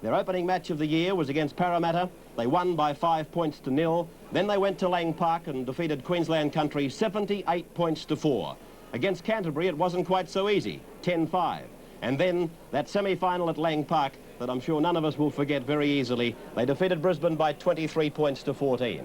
Their opening match of the year was against Parramatta. They won by 5 points to 0. Then they went to Lang Park and defeated Queensland Country 78 points to 4. Against Canterbury, it wasn't quite so easy, 10-5. And then that semi-final at Lang Park that I'm sure none of us will forget very easily. They defeated Brisbane by 23 points to 14.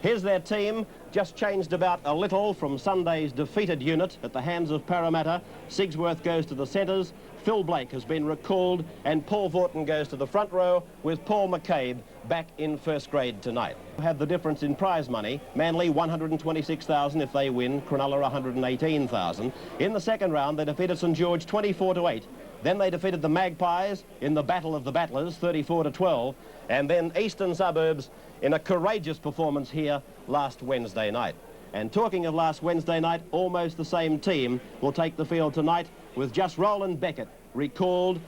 Here's their team, just changed about a little from Sunday's defeated unit at the hands of Parramatta. Sigsworth goes to the centres, Phil Blake has been recalled, and Paul Vaughton goes to the front row with Paul McCabe back in first grade tonight. Have the difference in prize money. Manly 126,000 if they win, Cronulla 118,000. In the second round they defeated St George 24-8. Then they defeated the Magpies in the Battle of the Battlers 34-12, and then Eastern Suburbs in a courageous performance here last Wednesday night. And talking of last Wednesday night, almost the same team will take the field tonight with just Roland Beckett recalled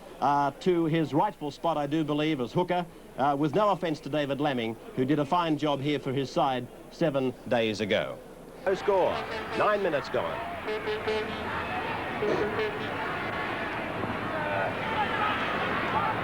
to his rightful spot, I do believe, as hooker, with no offence to David Lamming, who did a fine job here for his side 7 days ago. No score, 9 minutes gone.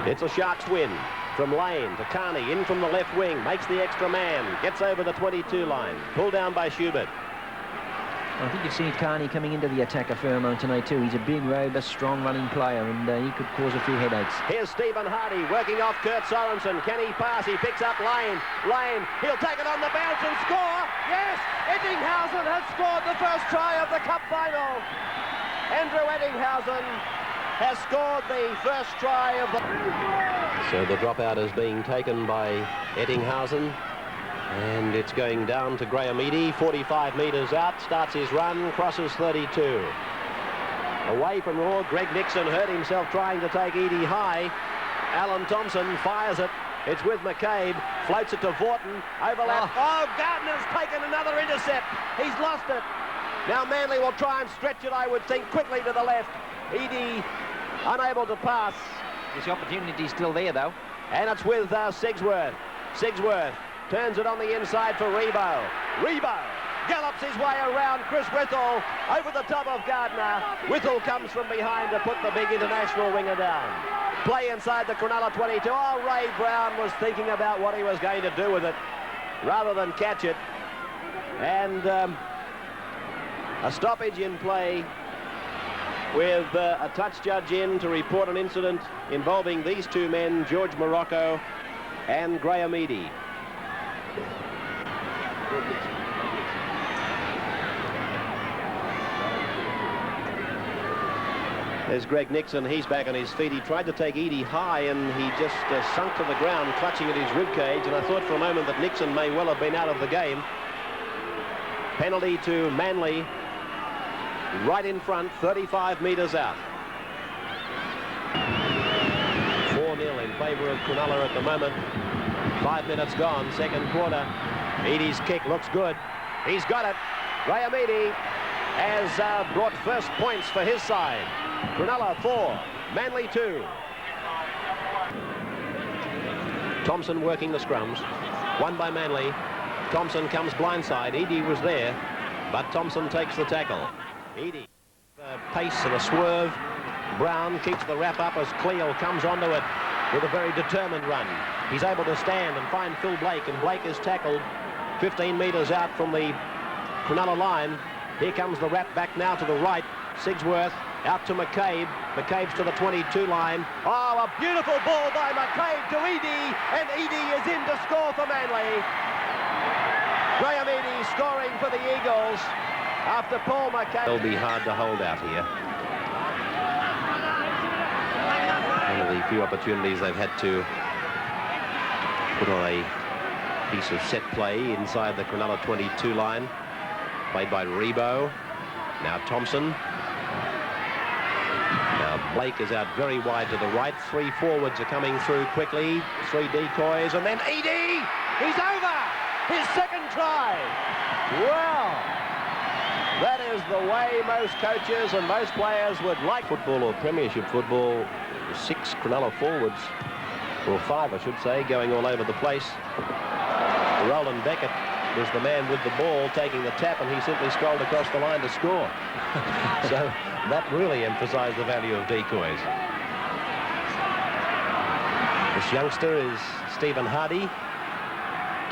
It's a Sharks win. From Lane to Carney, in from the left wing, makes the extra man, gets over the 22 line, pulled down by Schubert. I think you've seen Carney coming into the attack a fair amount tonight too. He's a big, robust, strong running player, and he could cause a few headaches. Here's Stephen Hardy working off Kurt Sorensen. Can he pass? He picks up Lane. Lane, he'll take it on the bounce and score. Yes, Ettinghausen has scored the first try of the Cup final. Andrew Ettinghausen has scored the first try of the... So the dropout is being taken by Ettinghausen, and it's going down to Graham Eadie, 45 metres out, starts his run, crosses 32. Away from Raw, Greg Nixon hurt himself trying to take Eadie high. Alan Thompson fires it. It's with McCabe, floats it to Vaughton, overlap. Oh, Gardner's taken another intercept. He's lost it. Now Manly will try and stretch it, I would think, quickly to the left. Eadie unable to pass. There's the opportunity still there, though. And it's with Sigsworth. Sigsworth turns it on the inside for Rebo. Rebo gallops his way around Chris Whittle over the top of Gardner. Whittle comes from behind to put the big international winger down. Play inside the Cronulla 22. Oh, Ray Brown was thinking about what he was going to do with it rather than catch it. And a stoppage in play with a touch judge in to report an incident involving these two men, George Morocco and Graham Eadie. There's Greg Nixon. He's back on his feet. He tried to take Eadie high and he just sunk to the ground, clutching at his ribcage, and I thought for a moment that Nixon may well have been out of the game. Penalty to Manly. Right in front, 35 metres out. 4-0 in favour of Cronulla at the moment. 5 minutes gone, second quarter. Eadie's kick looks good. He's got it. Graham Eadie has brought first points for his side. Cronulla 4, Manly 2. Thompson working the scrums. Won by Manly. Thompson comes blindside. Eadie was there, but Thompson takes the tackle. Eadie, pace and a swerve. Brown keeps the wrap up as Cleo comes onto it with a very determined run. He's able to stand and find Phil Blake, and Blake is tackled 15 metres out from the Cronulla line. Here comes the wrap back now to the right. Sigsworth out to McCabe. McCabe's to the 22 line. Oh, a beautiful ball by McCabe to Eadie, and Eadie is in to score for Manly. Graham Eadie scoring for the Eagles after Paul McCabe. It'll be hard to hold out here. One of the few opportunities they've had to put on a piece of set play inside the Cronulla 22 line. Played by Rebo. Now Thompson. Now Blake is out very wide to the right. 3 forwards are coming through quickly. 3 decoys, and then Eadie! He's over! His second try! Wow! That is the way most coaches and most players would like. Football or premiership football, 6 Cronulla forwards, or 5 I should say, going all over the place. Roland Beckett was the man with the ball taking the tap, and he simply strolled across the line to score. So that really emphasised the value of decoys. The This youngster is Stephen Hardy,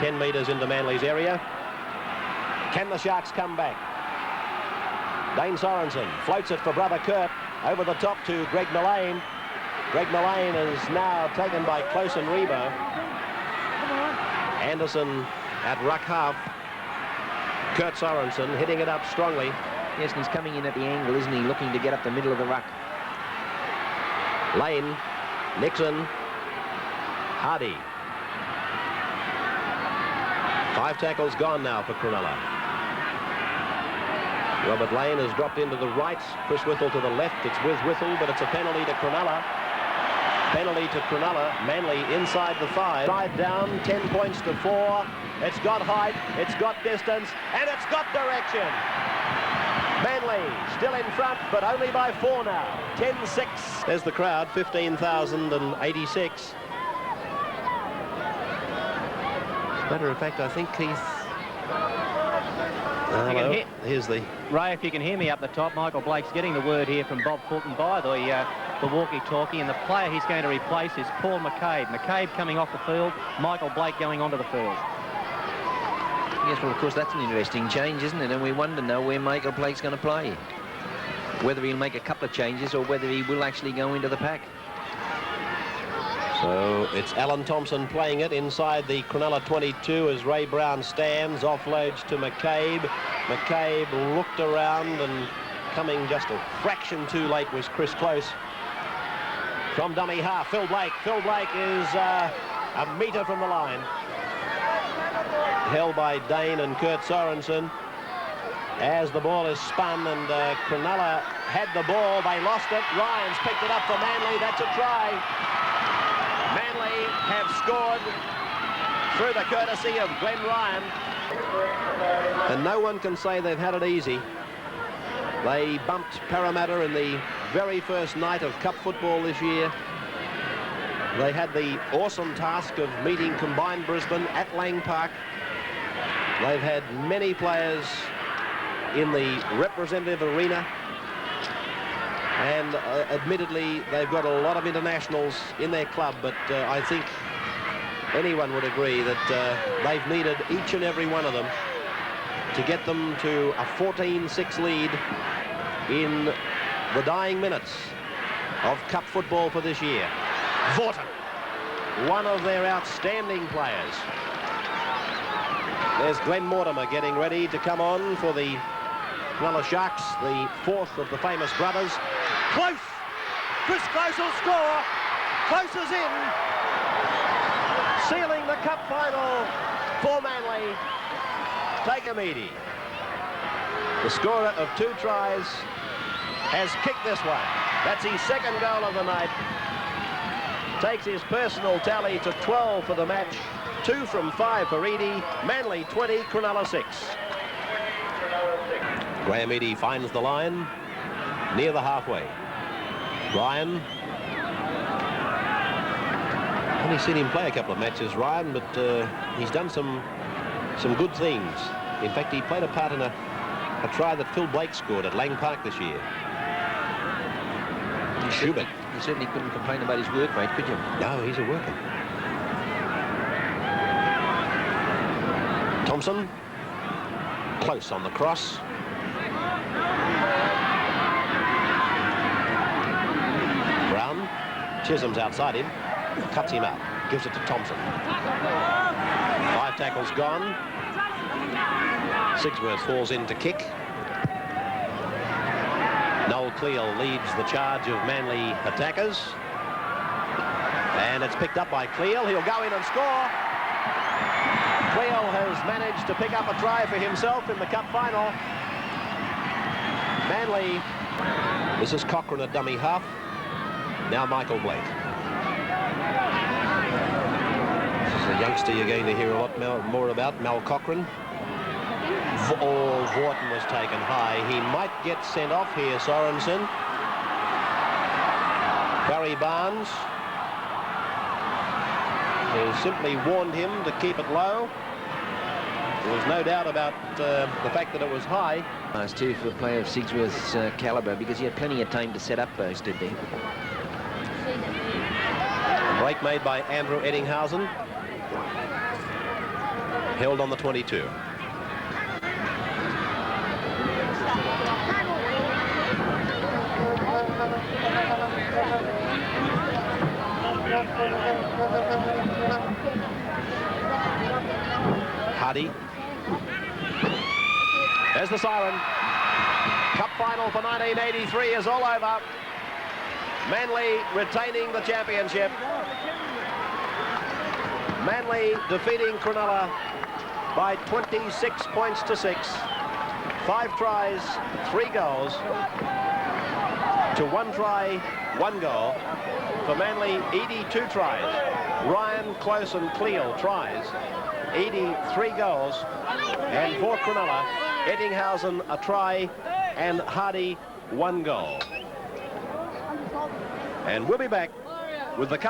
10 metres into Manly's area. Can the Sharks come back? Dane Sorensen floats it for brother Kurt, over the top to Greg Mullane. Greg Mullane is now taken by Close and Rebo. Anderson at ruck half. Kurt Sorensen hitting it up strongly. Yes, and he's coming in at the angle, isn't he? Looking to get up the middle of the ruck. Lane, Nixon, Hardy. 5 tackles gone now for Cronulla. Robert Lane has dropped into the right. Chris Whittle to the left. It's with Whittle, but it's a penalty to Cronulla. Penalty to Cronulla. Manly inside the 5. Side down, 10 points to 4. It's got height, it's got distance, and it's got direction. Manly still in front, but only by 4 now. 10-6. There's the crowd, 15,086. As a matter of fact, I think Keith... Hello, here's the... Ray, if you can hear me up the top, Michael Blake's getting the word here from Bob Fulton by the walkie-talkie, and the player he's going to replace is Paul McCabe. McCabe coming off the field, Michael Blake going onto the field. Yes, well, of course, that's an interesting change, isn't it? And we wonder now where Michael Blake's going to play. Whether he'll make a couple of changes or whether he will actually go into the pack. So it's Alan Thompson playing it inside the Cronulla 22 as Ray Brown stands, offloads to McCabe. McCabe looked around and coming just a fraction too late was Chris Close. From dummy half, Phil Blake. Phil Blake is a metre from the line. Held by Dane and Kurt Sorensen as the ball is spun, and Cronulla had the ball. They lost it. Ryan's picked it up for Manly. That's a try. Manly have scored through the courtesy of Glenn Ryan. And no one can say they've had it easy. They bumped Parramatta in the very first night of Cup football this year. They had the awesome task of meeting combined Brisbane at Lang Park. They've had many players in the representative arena, and admittedly they've got a lot of internationals in their club, but I think anyone would agree that they've needed each and every one of them to get them to a 14-6 lead in the dying minutes of Cup football for this year. Vaughton, one of their outstanding players. There's Glenn Mortimer getting ready to come on for the Cronulla Sharks, the 4th of the famous brothers. Close! Chris Close will score. Close is in. Sealing the Cup final for Manly. Take a meaty. The scorer of 2 tries has kicked this one. That's his 2nd goal of the night. Takes his personal tally to 12 for the match. 2 from 5 for Eadie. Manly 20, Cronulla 6. Graham Eadie finds the line near the halfway. Ryan. I've only seen him play a couple of matches, Ryan, but he's done some good things. In fact, he played a part in a try that Phil Blake scored at Lang Park this year. You certainly couldn't complain about his work rate, could you? No, he's a worker. Thompson, Close on the cross. Brown, Chisholm's outside him, cuts him out, gives it to Thompson. 5 tackles gone. Sigsworth falls in to kick. Noel Cleal leads the charge of Manly attackers. And it's picked up by Cleal. He'll go in and score. Cleal has managed to pick up a try for himself in the Cup final. Manly. This is Cochrane at dummy half. Now Michael Blake. This is a youngster you're going to hear a lot more about, Mal Cochrane. Vaughton was taken high. He might get sent off here, Sorensen. Barry Barnes has simply warned him to keep it low. There was no doubt about the fact that it was high. Nice too for a player of Sigsworth's calibre, because he had plenty of time to set up posted there. Break Kick made by Andrew Eddinghausen. Held on the 22. Hardy. There's the siren. Cup final for 1983 is all over. Manly retaining the championship. Manly defeating Cronulla by 26 points to 6. 5 tries, 3 goals to 1 try, 1 goal. For Manly, Edie 2 tries. Ryan, Close and Cleal tries. Edie 3 goals. And for Cronulla, Eddinghausen a try and Hardy 1 goal. And we'll be back with the